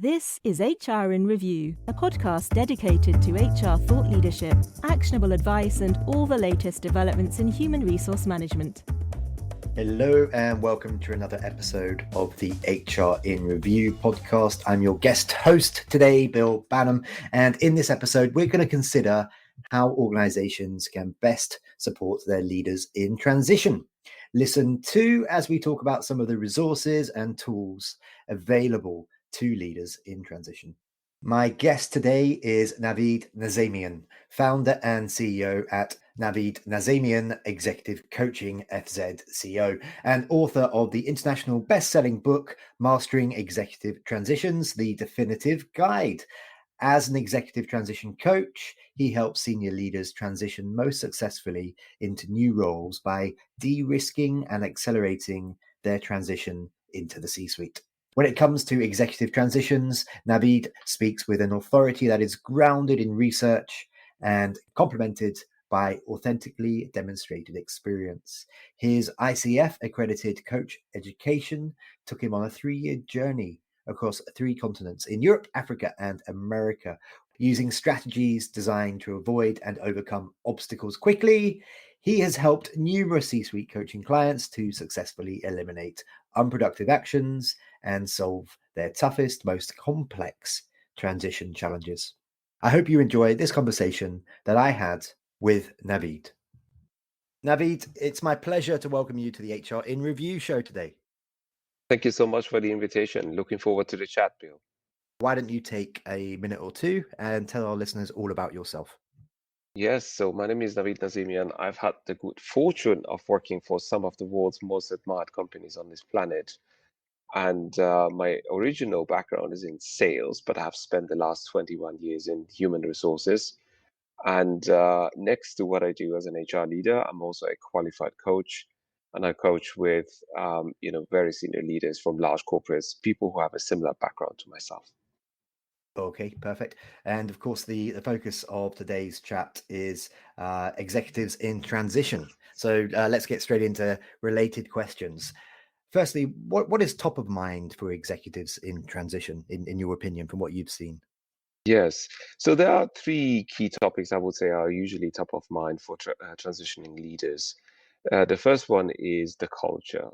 This is HR in Review, a podcast dedicated to HR thought leadership, actionable advice, and all the latest developments in human resource management. Hello and welcome to another episode of the HR in Review podcast. I'm your guest host today, Bill Banham, and in this episode we're going to consider how organizations can best support their leaders in transition. Listen to as we talk about some of the resources and tools available to leaders in transition. My guest today is Navid Nazemian, founder and CEO at Navid Nazemian Executive Coaching, FZCO, and author of the international best-selling book, Mastering Executive Transitions, The Definitive Guide. As an executive transition coach, he helps senior leaders transition most successfully into new roles by de-risking and accelerating their transition into the C-suite. When it comes to executive transitions, Navid speaks with an authority that is grounded in research and complemented by authentically demonstrated experience. His ICF accredited coach education took him on a 3-year journey across 3 continents in Europe, Africa, and America, using strategies designed to avoid and overcome obstacles quickly. He has helped numerous C-suite coaching clients to successfully eliminate unproductive actions and solve their toughest, most complex transition challenges. I hope you enjoy this conversation that I had with Navid. Navid, it's my pleasure to welcome you to the HR in Review show today. Thank you so much for the invitation. Looking forward to the chat, Bill. Why don't you take a minute or two and tell our listeners all about yourself? Yes, so my name is Navid Nazemian. I've had the good fortune of working for some of the world's most admired companies on this planet. And my original background is in sales, but I've spent the last 21 years in human resources. And next to what I do as an HR leader, I'm also a qualified coach. And I coach with, very senior leaders from large corporates, people who have a similar background to myself. Okay, perfect. And of course, the focus of today's chat is executives in transition. So let's get straight into related questions. Firstly, what is top of mind for executives in transition, in your opinion, from what you've seen? Yes. So there are 3 key topics I would say are usually top of mind for transitioning leaders. The first one is the culture,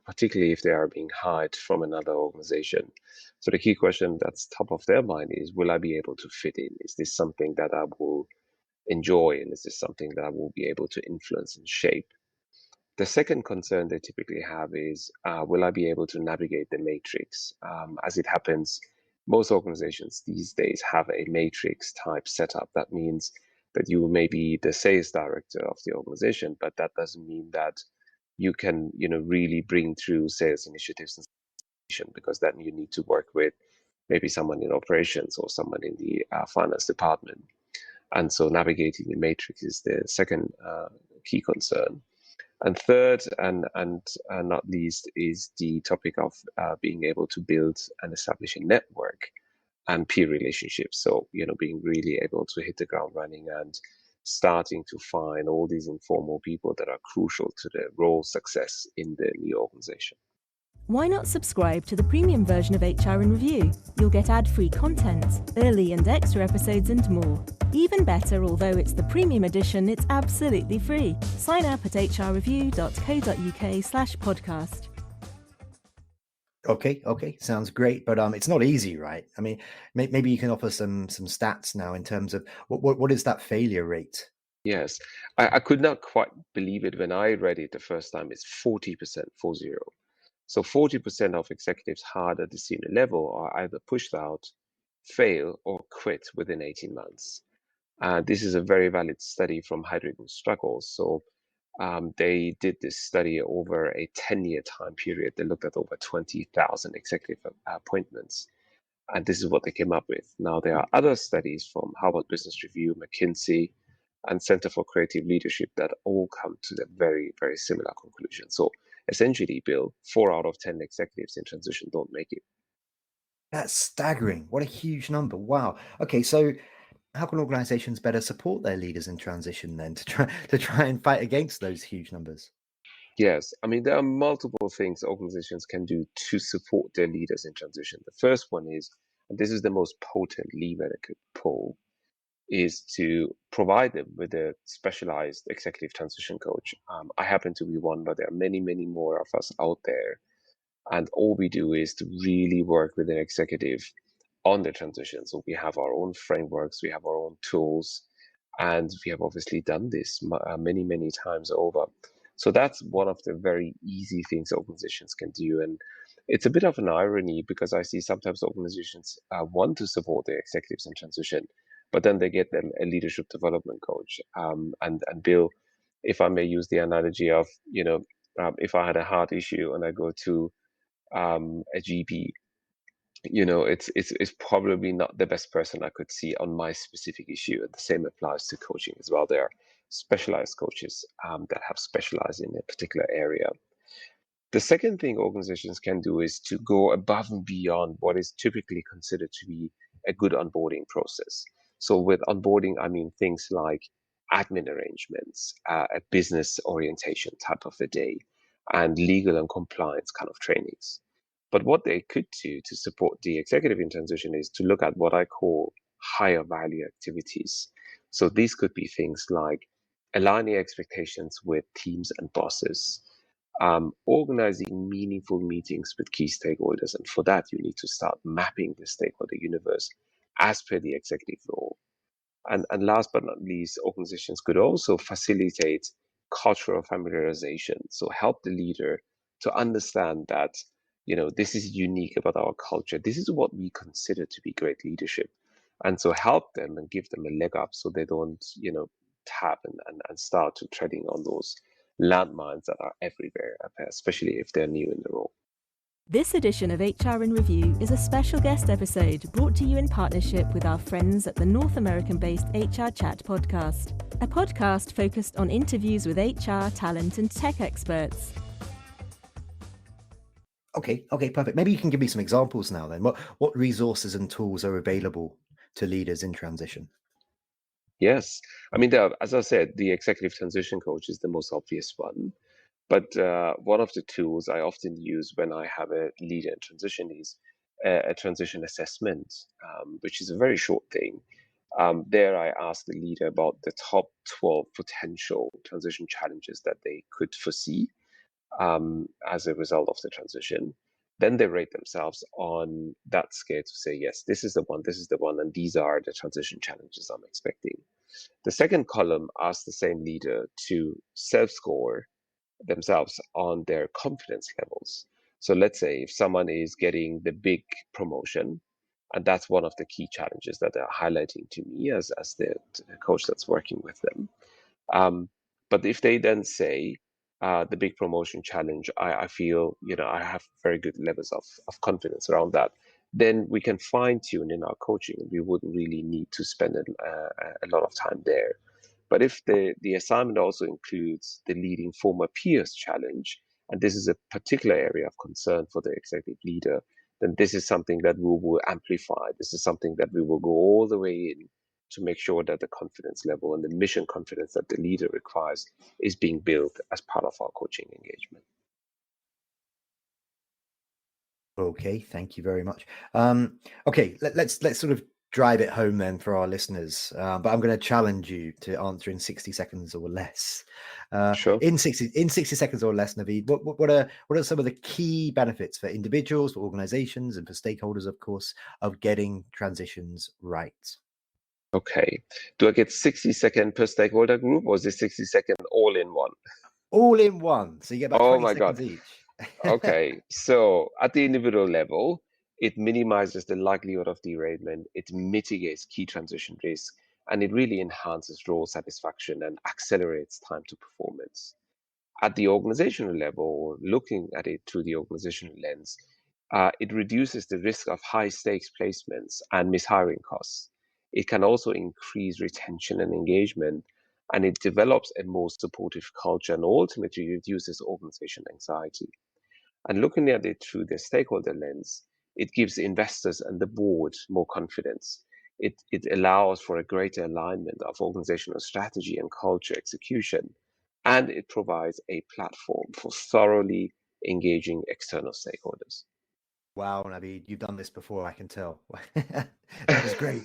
particularly if they are being hired from another organization. So the key question that's top of their mind is, will I be able to fit in? Is this something that I will enjoy? And is this something that I will be able to influence and shape? The second concern they typically have is, will I be able to navigate the matrix? As it happens, most organizations these days have a matrix type setup. That means that you may be the sales director of the organization, but that doesn't mean that you can, really bring through sales initiatives and because then you need to work with maybe someone in operations or someone in the finance department. And so navigating the matrix is the second key concern. And third, and not least, is the topic of being able to build and establish a network and peer relationships. So, being really able to hit the ground running and starting to find all these informal people that are crucial to the role success in the new organization. Why not subscribe to the premium version of HR in Review? You'll get ad-free content, early and extra episodes, and more. Even better, although it's the premium edition, it's absolutely free. Sign up at hrreview.co.uk/podcast. Okay, sounds great, but it's not easy, right? I mean, maybe you can offer some stats now in terms of what is that failure rate? Yes, I could not quite believe it when I read it the first time. It's 40%, 40. So 40% of executives hired at the senior level are either pushed out, fail, or quit within 18 months. This is a very valid study from Heidrick & Struggles. So they did this study over a 10-year time period. They looked at over 20,000 executive appointments. And this is what they came up with. Now, there are other studies from Harvard Business Review, McKinsey, and Center for Creative Leadership that all come to the very, very similar conclusion. So essentially, Bill, 4 out of 10 executives in transition don't make it. That's staggering. What a huge number. Wow. Okay, so how can organizations better support their leaders in transition then to try and fight against those huge numbers? Yes, I mean, there are multiple things organizations can do to support their leaders in transition. The first one is, and this is the most potent lever they could pull, is to provide them with a specialized executive transition coach. I happen to be one, but there are many, many more of us out there. And all we do is to really work with an executive on the transition. So we have our own frameworks, we have our own tools, and we have obviously done this many, many times over. So that's one of the very easy things organizations can do. And it's a bit of an irony because I see sometimes organizations want to support their executives in transition, but then they get them a leadership development coach. And Bill, if I may use the analogy of, if I had a heart issue and I go to a GP, it's probably not the best person I could see on my specific issue. And the same applies to coaching as well. There are specialized coaches that have specialized in a particular area. The second thing organizations can do is to go above and beyond what is typically considered to be a good onboarding process. So with onboarding, I mean things like admin arrangements, a business orientation type of a day, and legal and compliance kind of trainings. But what they could do to support the executive in transition is to look at what I call higher value activities. So these could be things like aligning expectations with teams and bosses, organizing meaningful meetings with key stakeholders. And for that, you need to start mapping the stakeholder universe as per the executive role. And last but not least, organizations could also facilitate cultural familiarization. So help the leader to understand that, this is unique about our culture. This is what we consider to be great leadership. And so help them and give them a leg up so they don't, tap and start to treading on those landmines that are everywhere, especially if they're new in the role. This edition of HR in Review is a special guest episode brought to you in partnership with our friends at the North American-based HR Chat podcast, a podcast focused on interviews with HR, talent and tech experts. Okay, perfect. Maybe you can give me some examples now then. What resources and tools are available to leaders in transition? Yes. I mean, as I said, the executive transition coach is the most obvious one. But one of the tools I often use when I have a leader in transition is a transition assessment, which is a very short thing. There I ask the leader about the top 12 potential transition challenges that they could foresee as a result of the transition. Then they rate themselves on that scale to say, yes, this is the one, and these are the transition challenges I'm expecting. The second column asks the same leader to self-score themselves on their confidence levels. So let's say if someone is getting the big promotion, and that's one of the key challenges that they're highlighting to me as the coach that's working with them. But if they then say the big promotion challenge, I feel I have very good levels of confidence around that. Then we can fine tune in our coaching. We wouldn't really need to spend a lot of time there. But if the assignment also includes the leading former peers challenge, and this is a particular area of concern for the executive leader, then this is something that we will amplify. This is something that we will go all the way in to make sure that the confidence level and the mission confidence that the leader requires is being built as part of our coaching engagement. Okay, thank you very much. Okay, let's sort of drive it home then for our listeners. But I'm going to challenge you to answer in 60 seconds or less. Sure. In 60 seconds or less, Navid, what are some of the key benefits for individuals, for organizations, and for stakeholders, of course, of getting transitions right? Okay. Do I get 60-second per stakeholder group, or is it 60-second all in one? All in one. So you get about Oh 20 my God. seconds each. Okay. So at the individual level, it minimizes the likelihood of derailment, it mitigates key transition risk, and it really enhances role satisfaction and accelerates time to performance. At the organizational level, looking at it through the organizational lens, it reduces the risk of high stakes placements and mishiring costs. It can also increase retention and engagement, and it develops a more supportive culture and ultimately reduces organization anxiety. And looking at it through the stakeholder lens, it gives investors and the board more confidence. It allows for a greater alignment of organizational strategy and culture execution. and it provides a platform for thoroughly engaging external stakeholders. Wow, Navid, you've done this before, I can tell. That was great.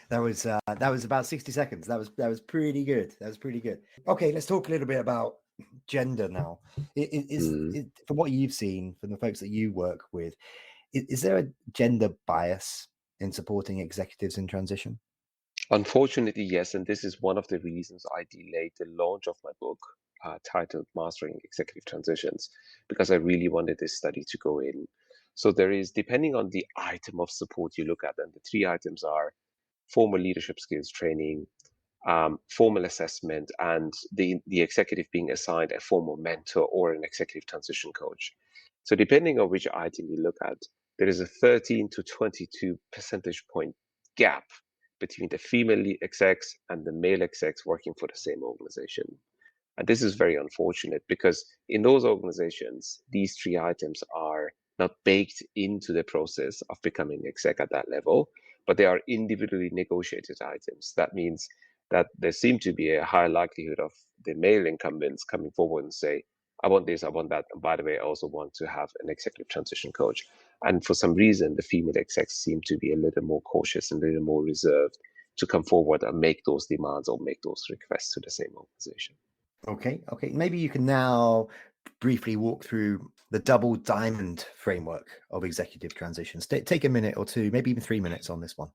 That was about 60 seconds. That was pretty good. That was pretty good. Okay, let's talk a little bit about gender now. From what you've seen, from the folks that you work with, is there a gender bias in supporting executives in transition? Unfortunately, yes, and this is one of the reasons I delayed the launch of my book titled Mastering Executive Transitions, because I really wanted this study to go in. So there is, depending on the item of support you look at, and the three items are formal leadership skills training, formal assessment, and the executive being assigned a formal mentor or an executive transition coach. So depending on which item you look at, there is a 13 to 22 percentage point gap between the female execs and the male execs working for the same organization. And this is very unfortunate because in those organizations, these three items are not baked into the process of becoming exec at that level, but they are individually negotiated items. That means that there seems to be a high likelihood of the male incumbents coming forward and say, I want this, I want that. And by the way, I also want to have an executive transition coach. And for some reason, the female execs seem to be a little more cautious and a little more reserved to come forward and make those demands or make those requests to the same organization. Okay. Maybe you can now briefly walk through the double diamond framework of executive transitions. Take a minute or two, maybe even 3 minutes on this one.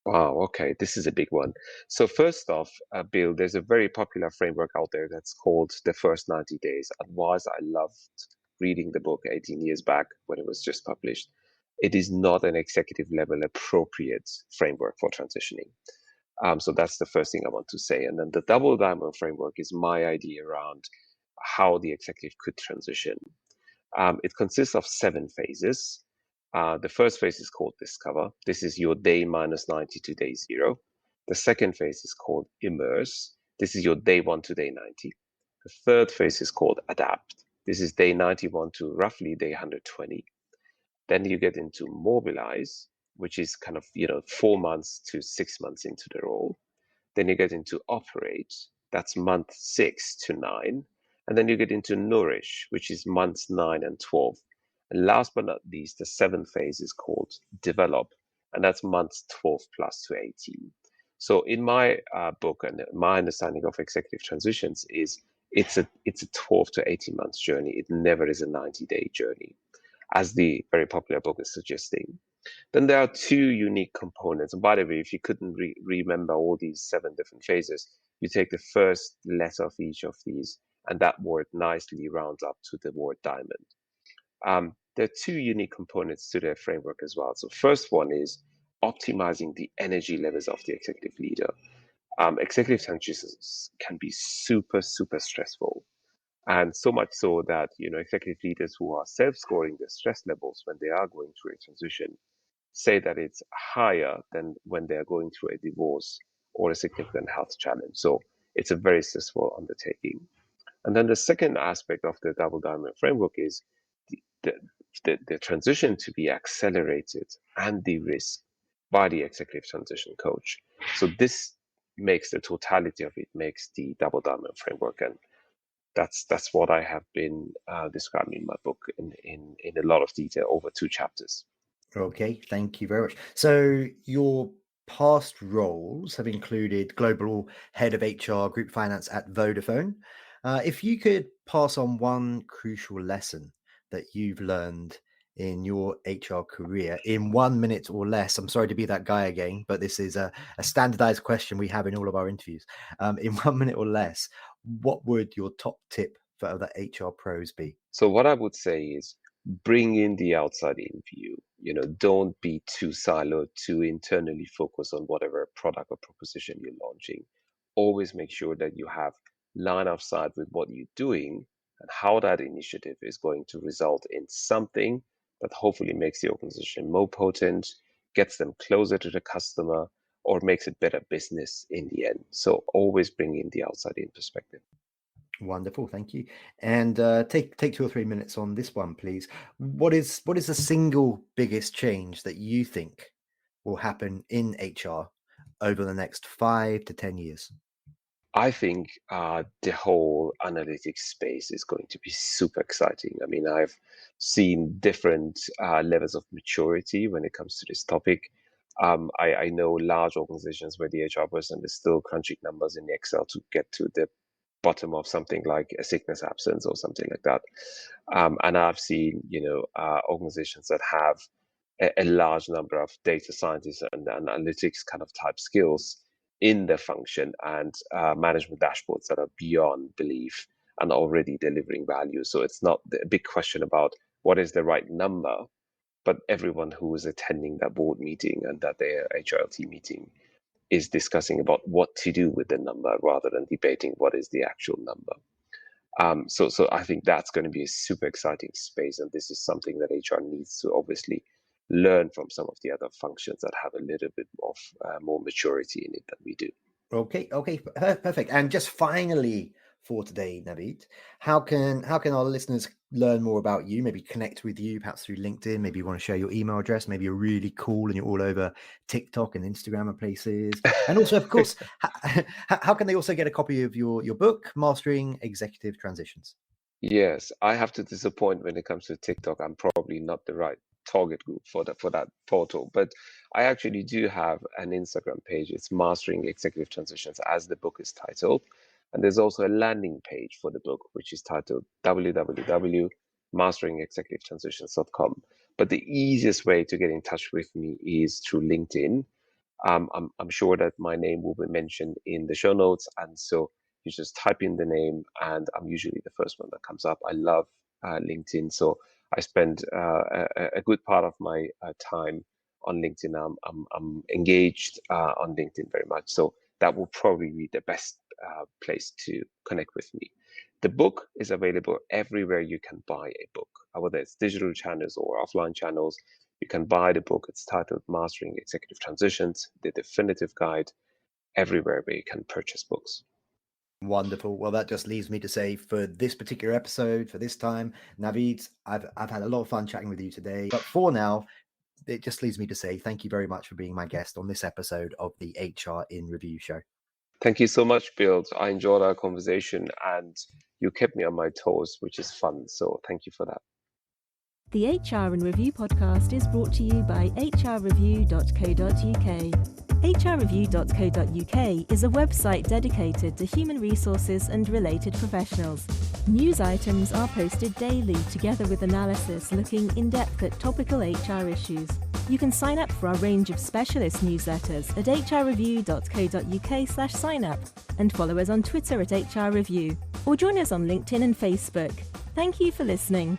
Wow, okay, this is a big one. So first off, Bill, there's a very popular framework out there that's called the first 90 days. And whilst I loved reading the book 18 years back when it was just published, it is not an executive level appropriate framework for transitioning. So that's the first thing I want to say. And then the double diamond framework is my idea around how the executive could transition. It consists of 7 phases. The first phase is called Discover. This is your day minus 90 to day 0. The second phase is called Immerse. This is your day 1 to day 90. The third phase is called Adapt. This is day 91 to roughly day 120. Then you get into Mobilize, which is kind of 4 months to 6 months into the role. Then you get into Operate, that's month 6 to 9. And then you get into Nourish, which is months 9 and 12. And last but not least, the 7th phase is called Develop, and that's months 12 plus to 18. So in my book and my understanding of executive transitions is it's a 12 to 18 months journey. It never is a 90-day journey, as the very popular book is suggesting. Then there are 2 unique components. And by the way, if you couldn't remember all these 7 different phases, you take the first letter of each of these, and that word nicely rounds up to the word diamond. There are 2 unique components to their framework as well. So first one is optimizing the energy levels of the executive leader. Executive transitions can be super, super stressful. And so much so that, executive leaders who are self-scoring their stress levels when they are going through a transition say that it's higher than when they're going through a divorce or a significant health challenge. So it's a very stressful undertaking. And then the second aspect of the double diamond framework is the transition to be accelerated and de-risked by the executive transition coach. So this makes the totality of it, makes the double diamond framework. And that's what I have been describing in my book in a lot of detail over 2 chapters. Okay, thank you very much. So your past roles have included global head of HR group finance at Vodafone. If you could pass on one crucial lesson that you've learned in your HR career in 1 minute or less, I'm sorry to be that guy again, but this is a standardized question we have in all of our interviews. In 1 minute or less, what would your top tip for other HR pros be? So what I would say is bring in the outside in view. Don't be too siloed, too internally focused on whatever product or proposition you're launching. Always make sure that you have line of sight with what you're doing and how that initiative is going to result in something that hopefully makes the organization more potent, gets them closer to the customer, or makes it better business in the end. So always bring in the outside in perspective. Wonderful, thank you. And take 2 or 3 minutes on this one, please. What is the single biggest change that you think will happen in HR over the next 5 to 10 years? I think the whole analytics space is going to be super exciting. I mean, I've seen different levels of maturity when it comes to this topic. I know large organizations where the HR person is still crunching numbers in Excel to get to the bottom of something like a sickness absence or something like that. And I've seen, organizations that have a large number of data scientists and analytics kind of type skills in the function and management dashboards that are beyond belief and already delivering value. So it's not a big question about what is the right number, but everyone who is attending that board meeting and that their HRLT meeting is discussing about what to do with the number rather than debating what is the actual number. So I think that's going to be a super exciting space, and this is something that HR needs to obviously learn from some of the other functions that have a little bit of more maturity in it than we do. Okay, perfect. And just finally for today, Navid, how can our listeners learn more about you? Maybe connect with you, perhaps through LinkedIn. Maybe you want to share your email address. Maybe you're really cool and you're all over TikTok and Instagram and places. And also, of course, how can they also get a copy of your book, Mastering Executive Transitions? Yes, I have to disappoint when it comes to TikTok. I'm probably not the right target group for that portal, but I actually do have an Instagram page. It's Mastering Executive Transitions, as the book is titled, and there's also a landing page for the book, which is titled www.masteringexecutive-transitions.com. But the easiest way to get in touch with me is through LinkedIn. I'm sure that my name will be mentioned in the show notes, and so you just type in the name, and I'm usually the first one that comes up. I love LinkedIn, so I spend a good part of my time on LinkedIn. I'm engaged on LinkedIn very much, so that will probably be the best place to connect with me. The book is available everywhere you can buy a book, whether it's digital channels or offline channels. You can buy the book. It's titled Mastering Executive Transitions, the definitive guide, everywhere where you can purchase books. Wonderful. Well, that just leaves me to say for this particular episode, for this time, Navid, I've had a lot of fun chatting with you today. But for now, it just leaves me to say thank you very much for being my guest on this episode of the HR in Review show. Thank you so much, Bill. I enjoyed our conversation and you kept me on my toes, which is fun. So thank you for that. The HR in Review podcast is brought to you by hrreview.co.uk. hrreview.co.uk is a website dedicated to human resources and related professionals. News items are posted daily together with analysis looking in depth at topical HR issues. You can sign up for our range of specialist newsletters at hrreview.co.uk/sign-up and follow us on Twitter at hrreview or join us on LinkedIn and Facebook. Thank you for listening.